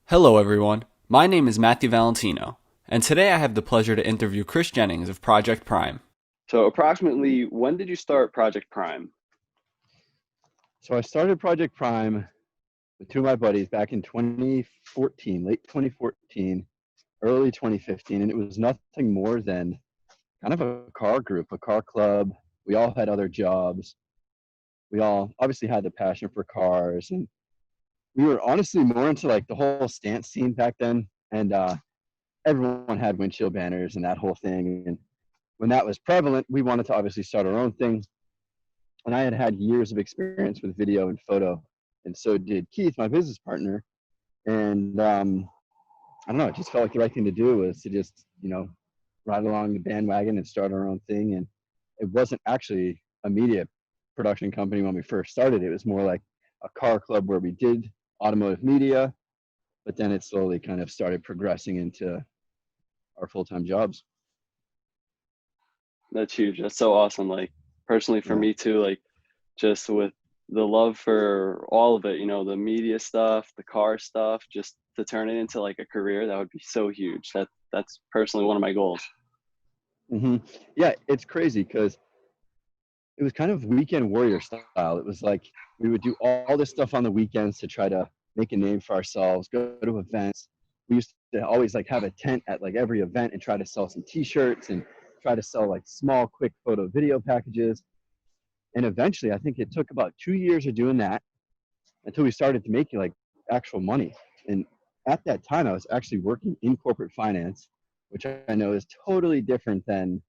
Hello, everyone. My name is Matthew Valentino, and today I have the pleasure to interview Chris Jennings of Project Prime. So approximately when did you start Project Prime? So I started Project Prime with two of my buddies back in 2014, late 2014, early 2015, and it was nothing more than kind of a car group, a car club. We all had other jobs. We all obviously had the passion for cars, and we were honestly more into like the whole stance scene back then. And everyone had windshield banners and that whole thing. And when that was prevalent, we wanted to obviously start our own thing. And I had had years of experience with video and photo, and so did Keith, my business partner. And I don't know, it just felt like the right thing to do was to just, ride along the bandwagon and start our own thing. And it wasn't actually a media production company when we first started. It was more like a car club where we did automotive media, but then it slowly kind of started progressing into our full-time jobs. That's huge. That's so awesome. Like personally for Yeah. me too, like just with the love for all of it, the media stuff, the car stuff, just to turn it into like a career, that would be so huge. That's personally one of my goals. Yeah, it's crazy because it was kind of weekend warrior style. It was like we would do all this stuff on the weekends to try to make a name for ourselves, go to events. We used to always like have a tent at like every event and try to sell some t-shirts and try to sell like small, quick photo video packages. And eventually, I think it took about 2 years of doing that until we started to make like actual money. And at that time, I was actually working in corporate finance, which I know is totally different than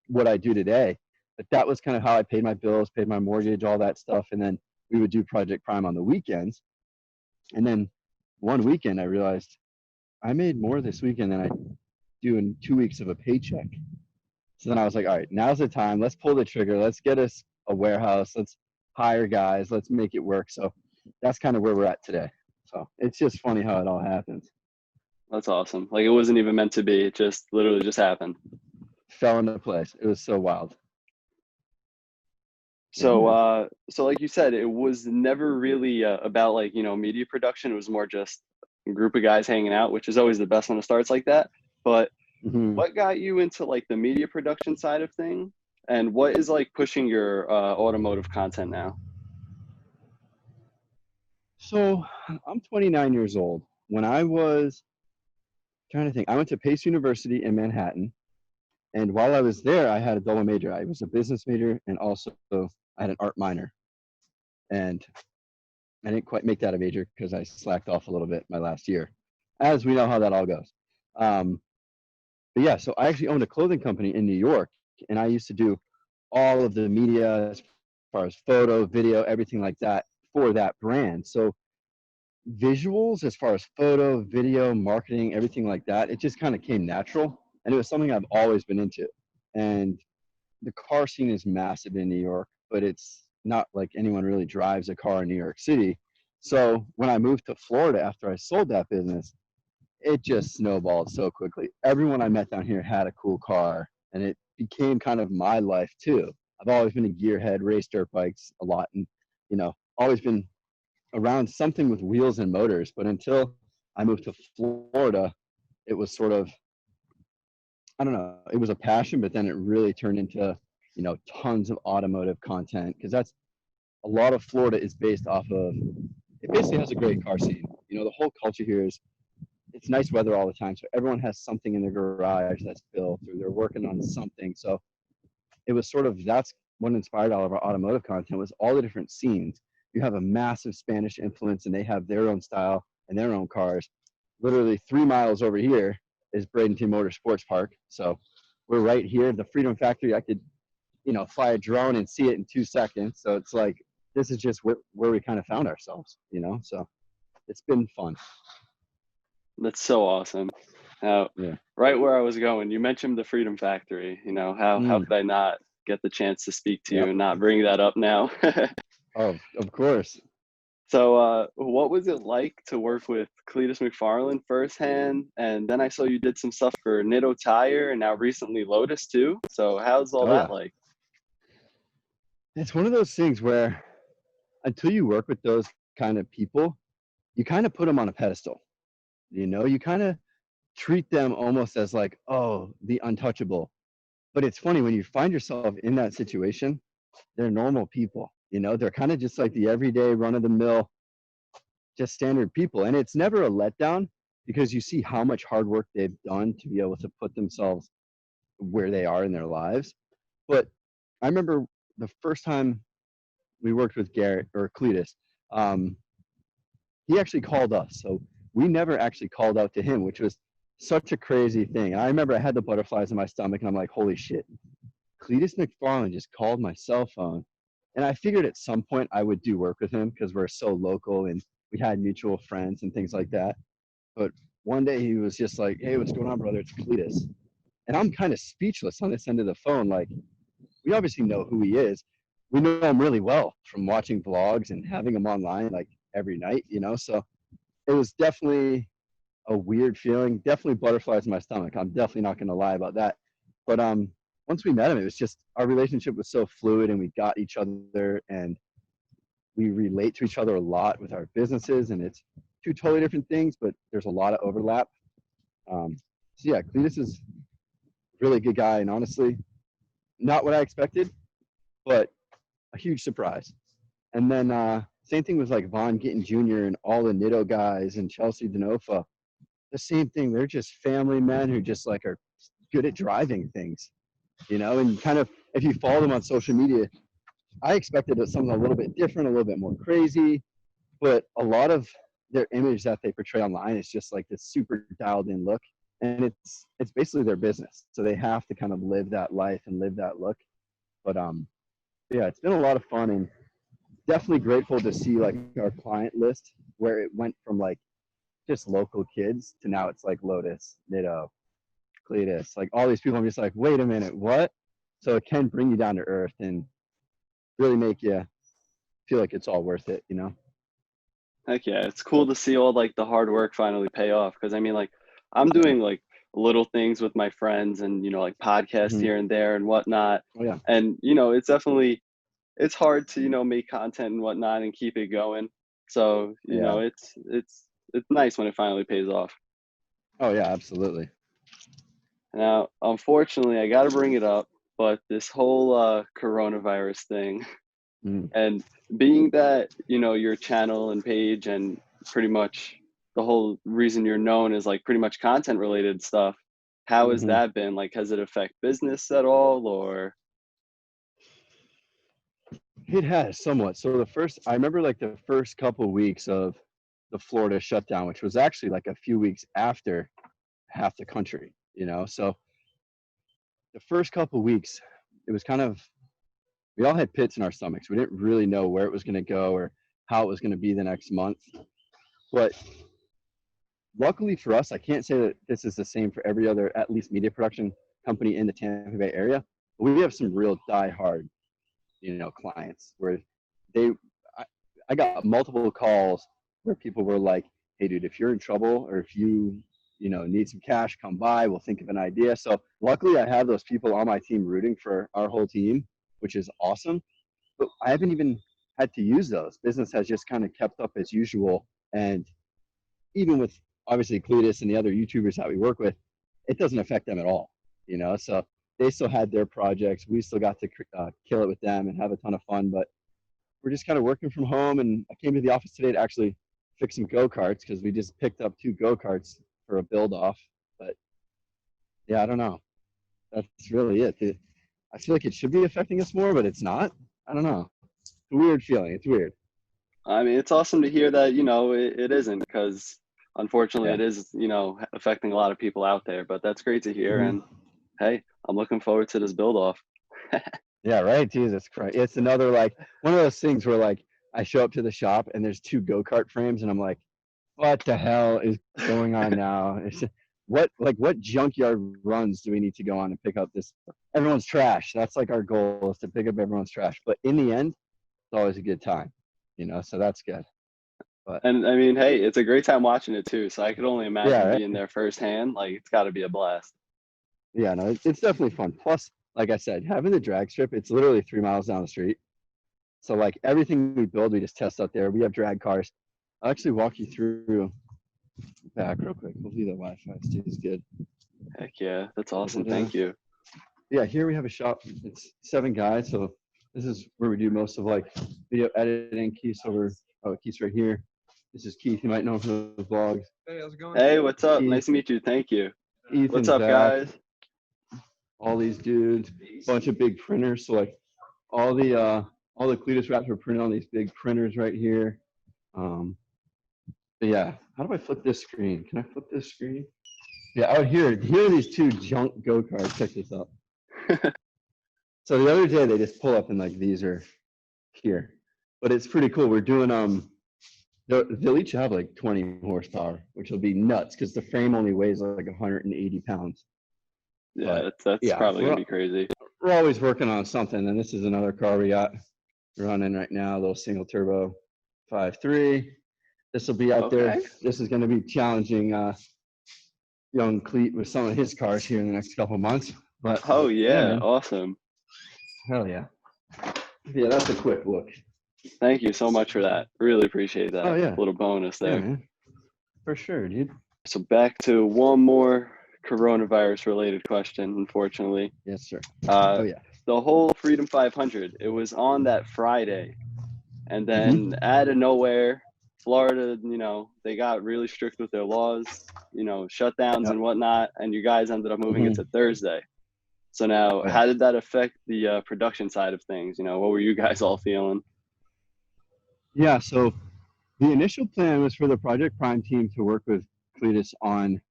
what I do today. But that was kind of how I paid my bills, paid my mortgage, all that stuff. And then we would do Project Prime on the weekends. And then one weekend I realized I made more this weekend than I do in 2 weeks of a paycheck. So then I was like, all right, now's the time. Let's pull the trigger. Let's get us a warehouse. Let's hire guys. Let's make it work. So that's kind of where we're at today. So it's just funny how it all happens. That's awesome. Like it wasn't even meant to be. It just literally just happened. Fell into place. It was so wild. So, Yeah. so like you said, it was never really about like, media production. It was more just a group of guys hanging out, which is always the best when it starts like that. But hmm what got you into like the media production side of thing? And what is like pushing your automotive content now? So I'm 29 years old. When I was trying to think, I went to Pace University in Manhattan. And while I was there, I had a double major. I was a business major and also I had an art minor. And I didn't quite make that a major because I slacked off a little bit my last year, as we know how that all goes. Um, but yeah, so I actually owned a clothing company in New York, and I used to do all of the media as far as photo, video, everything like that for that brand. So visuals, as far as photo, video, marketing, everything like that, it just kind of came natural, and it was something I've always been into. And the car scene is massive in New York, but it's not like anyone really drives a car in New York City. So when I moved to Florida after I sold that business, it just snowballed so quickly. Everyone I met down here had a cool car, and it became kind of my life too. I've always been a gearhead, raced dirt bikes a lot, and always been around something with wheels and motors. But until I moved to Florida, it was sort of, I don't know, it was a passion, but then it really turned into, tons of automotive content because that's a lot of Florida is based off of, it basically has a great car scene. The whole culture here is, it's nice weather all the time. So everyone has something in their garage that's built or they're working on something. So it was sort of, that's what inspired all of our automotive content was all the different scenes. You have a massive Spanish influence and they have their own style and their own cars. Literally 3 miles over here is Bradenton Motor Sports Park. So we're right here, the Freedom Factory. I could, fly a drone and see it in 2 seconds. So it's like, this is just where we kind of found ourselves, so it's been fun. That's so awesome. Now, Yeah. right where I was going, you mentioned the Freedom Factory. How Mm, could I not get the chance to speak to you yep. and not bring that up now? Oh, of course. So, what was it like to work with Cletus McFarland firsthand? And then I saw you did some stuff for Nitto Tire and now recently Lotus too. So, how's all Oh, that yeah. like? It's one of those things where until you work with those kind of people, you kind of put them on a pedestal. You kind of treat them almost as like, oh, the untouchable. But it's funny when you find yourself in that situation, they're normal people. They're kind of just like the everyday run of the mill, just standard people. And it's never a letdown because you see how much hard work they've done to be able to put themselves where they are in their lives. But I remember the first time we worked with Garrett or Cletus, he actually called us. So we never actually called out to him, which was such a crazy thing. I remember I had the butterflies in my stomach and I'm like, holy shit, Cletus McFarland just called my cell phone. And I figured at some point I would do work with him because we're so local and we had mutual friends and things like that. But one day he was just like, hey, what's going on, brother? It's Cletus. And I'm kind of speechless on this end of the phone. Like, we obviously know who he is. We know him really well from watching vlogs and having him online like every night, So it was definitely a weird feeling, definitely butterflies in my stomach. I'm definitely not going to lie about that. But once we met him, it was just our relationship was so fluid and we got each other and we relate to each other a lot with our businesses, and it's two totally different things, but there's a lot of overlap. So yeah, Cletus is a really good guy, and honestly, not what I expected, but a huge surprise. And then same thing with like Von Gittin Jr. and all the Nitto guys and Chelsea Denofa. The same thing. They're just family men who just like are good at driving things, and kind of if you follow them on social media, I expected something a little bit different, a little bit more crazy, but a lot of their image that they portray online is just like this super dialed in look. And it's basically their business. So they have to kind of live that life and live that look. But yeah, it's been a lot of fun and definitely grateful to see like our client list where it went from like just local kids to now it's like Lotus, Nitto, Cletus, like all these people. I'm just like, wait a minute, what? So it can bring you down to earth and really make you feel like it's all worth it. Heck yeah, it's cool to see all like the hard work finally pay off. Because I mean, like I'm doing like little things with my friends and like podcasts Mhm. here and there and whatnot. Oh yeah. And it's hard to make content and whatnot and keep it going. So Yeah. it's nice when it finally pays off. Oh yeah, absolutely. Now, unfortunately, I got to bring it up, but this whole coronavirus thing, Mm. and being that your channel and page and pretty much the whole reason you're known is like pretty much content related stuff. How has hmm that been? Like, has it affect business at all, or? It has somewhat. So I remember like the first couple of weeks of the Florida shutdown, which was actually like a few weeks after half the country. So the first couple of weeks, it was kind of, we all had pits in our stomachs. We didn't really know where it was going to go or how it was going to be the next month. But luckily for us, I can't say that this is the same for every other, at least media production company in the Tampa Bay area. But we have some real die-hard, clients where they, I, I got multiple calls where people were like, hey, dude, if you're in trouble or if you need some cash, come by. We'll think of an idea. So luckily, I have those people on my team rooting for our whole team, which is awesome. But I haven't even had to use those. Business has just kind of kept up as usual. And even with obviously Cletus and the other YouTubers that we work with, it doesn't affect them at all. So they still had their projects. We still got to kill it with them and have a ton of fun. But we're just kind of working from home. And I came to the office today to actually fix some go-karts because we just picked up 2 go-karts for a build off. But yeah, I don't know. That's really it. I feel like it should be affecting us more, but it's not. I don't know. It's a weird feeling. It's weird. I mean, it's awesome to hear that it isn't, because unfortunately Yeah. it is affecting a lot of people out there. But that's great to hear, Mhm. and hey, I'm looking forward to this build off. Yeah, right. Jesus Christ. It's another like one of those things where like I show up to the shop and there's 2 go-kart frames and I'm like, what the hell is going on now? It's just, what junkyard runs do we need to go on and pick up this everyone's trash? That's like our goal is to pick up everyone's trash. But in the end, it's always a good time, so that's good. But And I mean, hey, it's a great time watching it too. So I could only yeah, imagine right. being there firsthand. Like, it's got to be a blast. Yeah, no, it's definitely fun. Plus, like I said, having the drag strip, it's literally 3 miles down the street. So like everything we build, we just test out there. We have drag cars. I'll actually walk you through back real quick. Hopefully the Wi-Fi stays good. Heck yeah, that's awesome. But, Thank you. yeah, here we have a shop. It's 7 guys, so this is where we do most of like video editing. Keith's right here. This is Keith. You might know him from the vlogs. Hey, how's it going? Hey, what's up? Keith. Nice to meet you. Thank you. Ethan, What's up, Zach, guys? all these dudes, bunch of big printers. So like all the Cletus wraps are printed on these big printers right here. But yeah, how do I flip this screen? Can I flip this screen? Yeah, out here are these 2 junk go-karts. Check this out. So the other day they just pull up and like these are here, but it's pretty cool. We're doing they'll each have like 20 horsepower, which will be nuts because the frame only weighs like 180 pounds. Yeah, But, that's yeah, probably gonna be crazy. We're always working on something, and this is another car we got running right now, a little single turbo 5.3. This will be out there. Okay. This is going to be challenging young Cleet with some of his cars here in the next couple of months. But Oh yeah, man. awesome. Hell yeah. Yeah, that's a quick look. Thank you so much for that. Really appreciate that. Oh, yeah. Little bonus Yeah, there. man. For sure, dude. So back to one more coronavirus related question, unfortunately. Yes, sir. Uh, Yeah. the whole Freedom 500, it was on that Friday. And Mm-hmm. then out of nowhere, Florida, they got really strict with their laws, shutdowns Yep. and whatnot. And you guys ended up moving it Mhm. to Thursday. So now, Yeah. how did that affect the production side of things? What were you guys all feeling? Yeah, so the initial plan was for the Project Prime team to work with Cletus on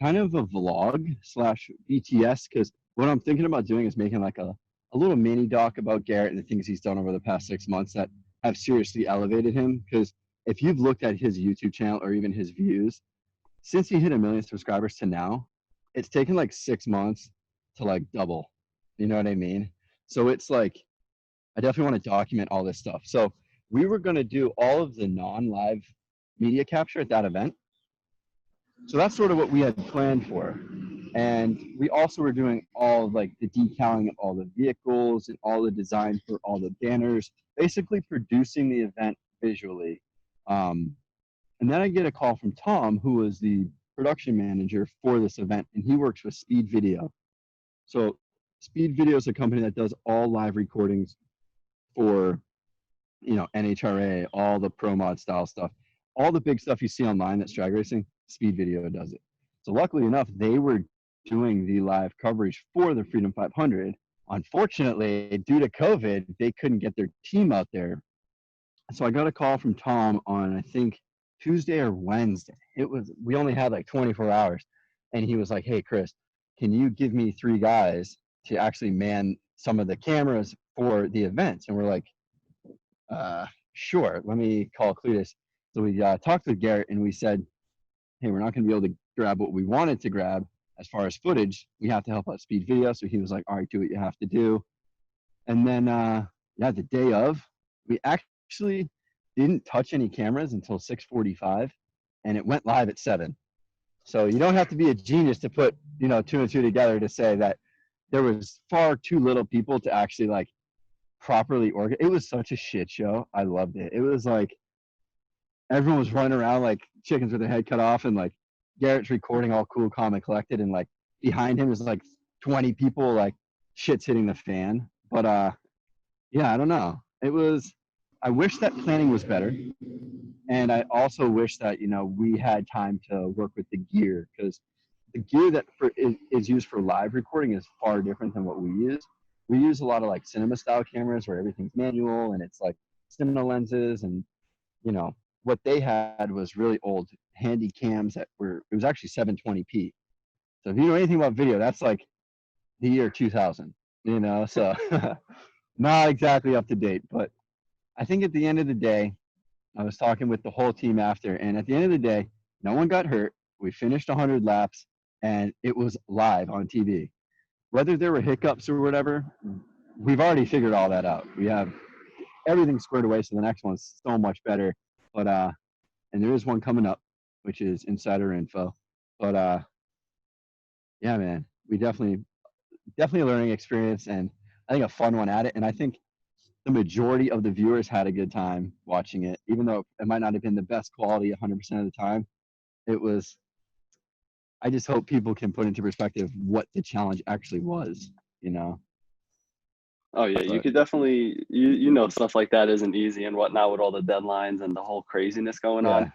kind of a vlog / BTS, because what I'm thinking about doing is making like a little mini doc about Garrett and the things he's done over the past 6 months that have seriously elevated him. Because if you've looked at his YouTube channel or even his views, since he hit 1 million subscribers to now, it's taken like 6 months to like double. You know what I mean? So it's like, I definitely want to document all this stuff. So we were going to do all of the non-live media capture at that event. So that's sort of what we had planned for. And we also were doing all like the decaling of all the vehicles and all the design for all the banners, basically producing the event visually. And then I get a call from Tom, who was the production manager for this event, and he works with Speed Video. So Speed Video is a company that does all live recordings for NHRA, all the pro mod style stuff, all the big stuff you see online that's drag racing. Speed Video does it. So luckily enough, they were doing the live coverage for the Freedom 500. Unfortunately, due to COVID, they couldn't get their team out there. So I got a call from Tom on, I think, Tuesday or Wednesday. We only had like 24 hours, and he was like, "Hey Chris, can you give me 3 guys to actually man some of the cameras for the events?" And we're like, sure, let me call Cletus. So we talked with Garrett and we said, hey, we're not going to be able to grab what we wanted to grab as far as footage. We have to help out Speed Video. So he was like, all right, do what you have to do. And then, the day of, we actually didn't touch any cameras until 6:45, and it went live at 7. So you don't have to be a genius to put, 2 and 2 together to say that there was far too little people to actually like properly organized. It was such a shit show. I loved it. It was like everyone was running around like chickens with their head cut off, and like Garrett's recording all cool, calm, and collected, and like behind him is like 20 people, like shit's hitting the fan. But yeah, I don't know. I wish that planning was better, and I also wish that we had time to work with the gear, because the gear that is used for live recording is far different than what we use. We use a lot of like cinema style cameras where everything's manual and it's like cinema lenses, and what they had was really old handy cams it was actually 720p. So if you know anything about video, that's like the year 2000, so not exactly up to date. But I think at the end of the day, I was talking with the whole team after, and at the end of the day, no one got hurt. We finished 100 laps, and it was live on TV. Whether there were hiccups or whatever, we've already figured all that out. We have everything squared away, so the next one's so much better. But and there is one coming up, which is insider info. But yeah, man, we definitely a learning experience, and I think a fun one at it. And I think the majority of the viewers had a good time watching it, even though it might not have been the best quality 100% of the time. It was. I just hope people can put into perspective what the challenge actually was. You know. Oh yeah, you But could definitely you know stuff like that isn't easy and whatnot with all the deadlines and the whole craziness going on. yeah,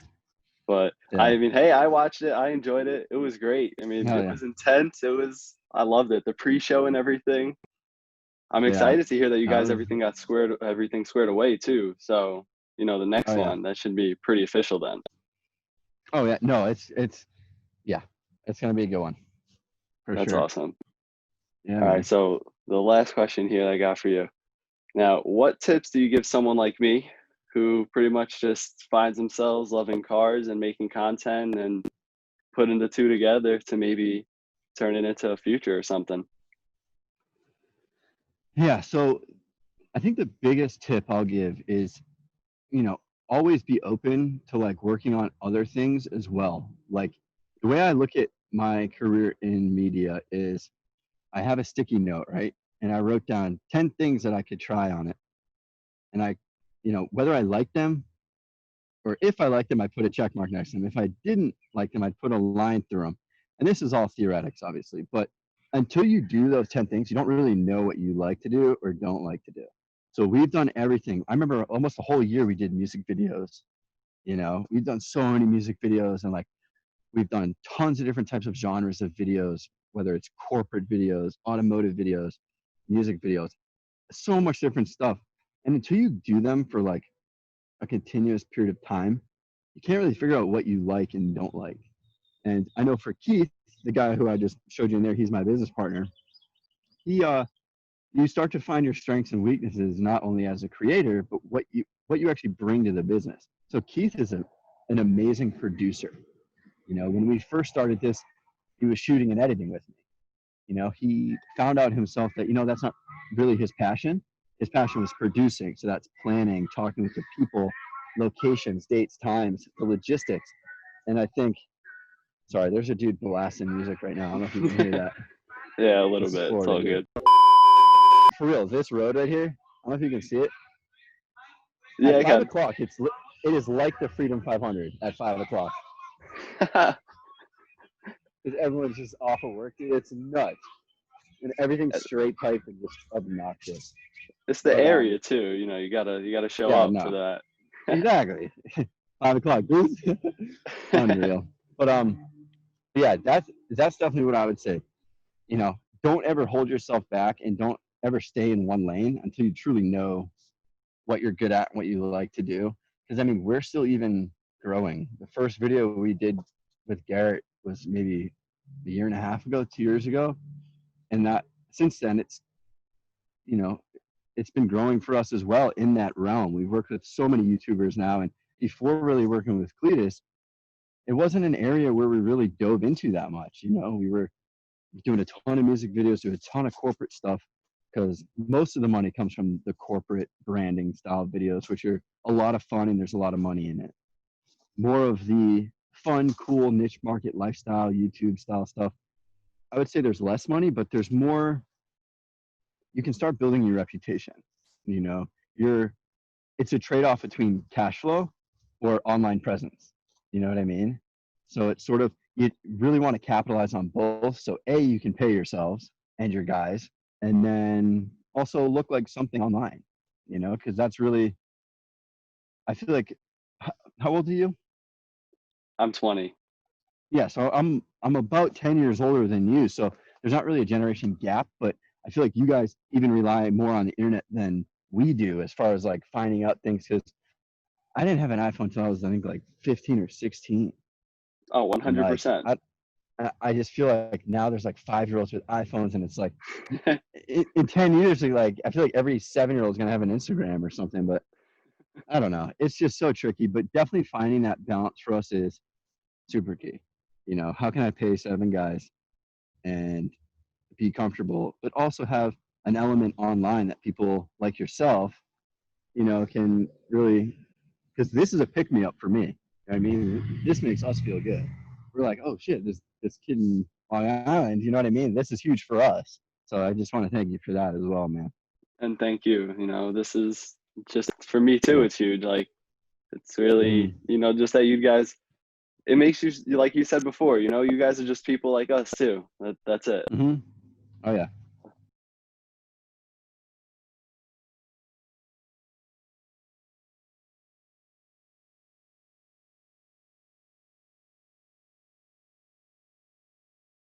But yeah, I mean, hey, I watched it. I enjoyed it. It was great. I mean, hell it yeah, was intense. I loved it. The pre-show and everything. I'm yeah. excited to hear that you That guys was. everything squared away too. So, the Oh next yeah. one, that should be pretty official then. Oh yeah. No, it's yeah, it's gonna be a good one for That's sure. awesome. Yeah, All right, man. so the last question here I got for you. Now, what tips do you give someone like me who pretty much just finds themselves loving cars and making content and putting the two together to maybe turn it into a future or something? Yeah. So I think the biggest tip I'll give is, you know, always be open to like working on other things as well. Like the way I look at my career in media is I have a sticky note, right? And I wrote down 10 things that I could try on it. And whether I like them or if I liked them, I put a check mark next to them. If I didn't like them, I'd put a line through them. And this is all theoretics, obviously, but until you do those 10 things, you don't really know what you like to do or don't like to do. So we've done everything. I remember almost a whole year we did music videos. We've done so many music videos, and like we've done tons of different types of genres of videos, whether it's corporate videos, automotive videos, music videos, so much different stuff. And until you do them for like a continuous period of time, you can't really figure out what you like and don't like. And I know for Keith, the guy who I just showed you in there, he's my business partner. He You start to find your strengths and weaknesses not only as a creator, but what you actually bring to the business. So Keith is an amazing producer. When we first started this, he was shooting and editing with me. He found out himself that that's not really his passion. His passion was producing. So that's planning, talking with the people, locations, dates, times, the logistics. And I think, sorry, there's a dude blasting music right now. I don't know if you can hear that. Yeah, a little This is bit. It's Florida, all dude. good. For real, this road right here, I don't know if you can see it. Yeah, At I 5 o'clock, it is like the Freedom 500 at 5 o'clock can. because everyone's just off of work, dude. It's nuts, and everything's straight pipe and just obnoxious. It's the But area too. You gotta show yeah, up for no, that. exactly. 5 o'clock, dude. Unreal. But yeah, that's definitely what I would say. Don't ever hold yourself back, and don't ever stay in one lane until you truly know what you're good at and what you like to do. Because I mean, we're still even growing. The first video we did with Garrett was maybe a year and a half ago, 2 years ago, and that since then you know it's been growing for us as well in that realm. We've worked with so many YouTubers now, and before really working with Cletus, it wasn't an area where we really dove into that much. We were doing a ton of music videos, doing a ton of corporate stuff, because most of the money comes from the corporate branding style videos, which are a lot of fun and there's a lot of money in it. More of the fun, cool niche market lifestyle, YouTube style stuff, I would say there's less money, but there's more. You can start building your reputation. You know, you're it's a trade off between cash flow or online presence. You know what I mean? So it's sort of, you really want to capitalize on both. So you can pay yourselves and your guys, and then also look like something online. Because that's really, I feel like, how old are you? I'm 20. Yeah, so I'm about 10 years older than you. So there's not really a generation gap, but I feel like you guys even rely more on the internet than we do as far as like finding out things. Because I didn't have an iPhone until I was, I think, like 15 or 16. Oh, And like, 100%. I just feel like now there's like 5-year-olds with iPhones, and it's like in 10 years, like I feel like every 7-year-old is gonna have an Instagram or something. But I don't know. It's just so tricky. But definitely finding that balance for us is super key. How can I pay 7 guys and be comfortable, but also have an element online that people like yourself, can really, because this is a pick me up for me. I mean, this makes us feel good. We're like, oh shit, this kid in Long Island, you know what I mean? This is huge for us. So I just want to thank you for that as well, man. And thank you. You know, this is just for me too. Yeah. It's huge. Like, it's really, you know, just that you guys, it makes you, like you said before, you know, you guys are just people like us too. That's it. Mm-hmm. Oh yeah.